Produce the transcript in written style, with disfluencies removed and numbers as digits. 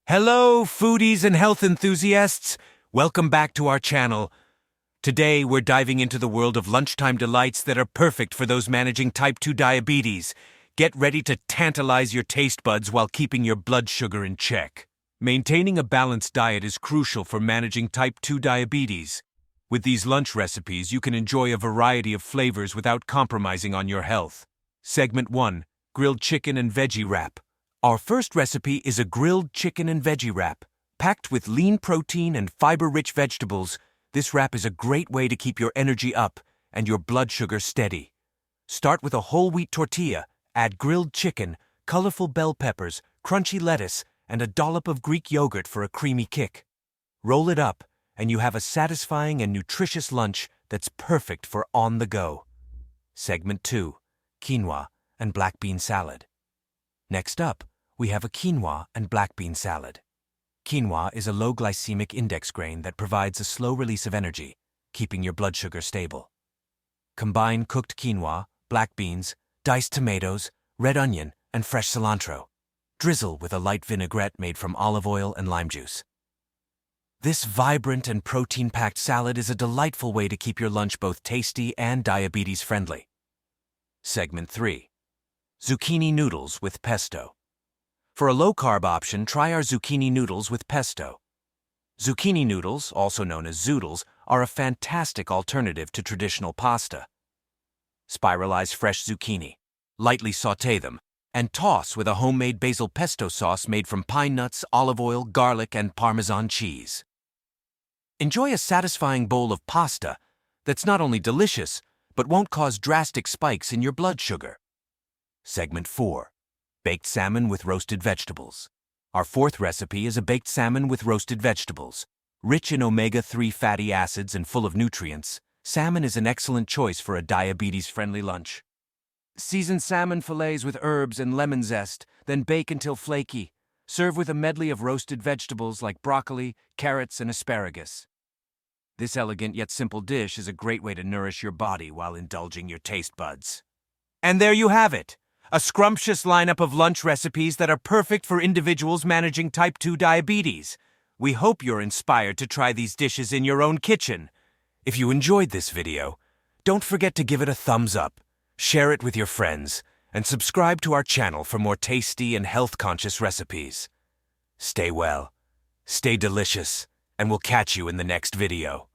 Hello, foodies and health enthusiasts! Welcome back to our channel. Today, we're diving into the world of lunchtime delights that are perfect for those managing type 2 diabetes. Get ready to tantalize your taste buds while keeping your blood sugar in check. Maintaining a balanced diet is crucial for managing type 2 diabetes. With these lunch recipes, you can enjoy a variety of flavors without compromising on your health. Segment 1. Grilled Chicken and Veggie Wrap. Our first recipe is a grilled chicken and veggie wrap. Packed with lean protein and fiber-rich vegetables, this wrap is a great way to keep your energy up and your blood sugar steady. Start with a whole wheat tortilla, add grilled chicken, colorful bell peppers, crunchy lettuce, and a dollop of Greek yogurt for a creamy kick. Roll it up, and you have a satisfying and nutritious lunch that's perfect for on the go. Segment 2. Quinoa and Black Bean Salad. Next up, we have a quinoa and black bean salad. Quinoa is a low glycemic index grain that provides a slow release of energy, keeping your blood sugar stable. Combine cooked quinoa, black beans, diced tomatoes, red onion, and fresh cilantro. Drizzle with a light vinaigrette made from olive oil and lime juice. This vibrant and protein-packed salad is a delightful way to keep your lunch both tasty and diabetes-friendly. Segment 3. Zucchini noodles with pesto. For a low-carb option, try our zucchini noodles with pesto. Zucchini noodles, also known as zoodles, are a fantastic alternative to traditional pasta. Spiralize fresh zucchini, lightly sauté them, and toss with a homemade basil pesto sauce made from pine nuts, olive oil, garlic, and Parmesan cheese. Enjoy a satisfying bowl of pasta that's not only delicious, but won't cause drastic spikes in your blood sugar. Segment 4. Baked salmon with roasted vegetables. Our fourth recipe is a baked salmon with roasted vegetables. Rich in omega-3 fatty acids and full of nutrients, salmon is an excellent choice for a diabetes-friendly lunch. Season salmon fillets with herbs and lemon zest, then bake until flaky. Serve with a medley of roasted vegetables like broccoli, carrots, and asparagus. This elegant yet simple dish is a great way to nourish your body while indulging your taste buds. And there you have it! A scrumptious lineup of lunch recipes that are perfect for individuals managing type 2 diabetes. We hope you're inspired to try these dishes in your own kitchen. If you enjoyed this video, don't forget to give it a thumbs up, share it with your friends, and subscribe to our channel for more tasty and health-conscious recipes. Stay well, stay delicious, and we'll catch you in the next video.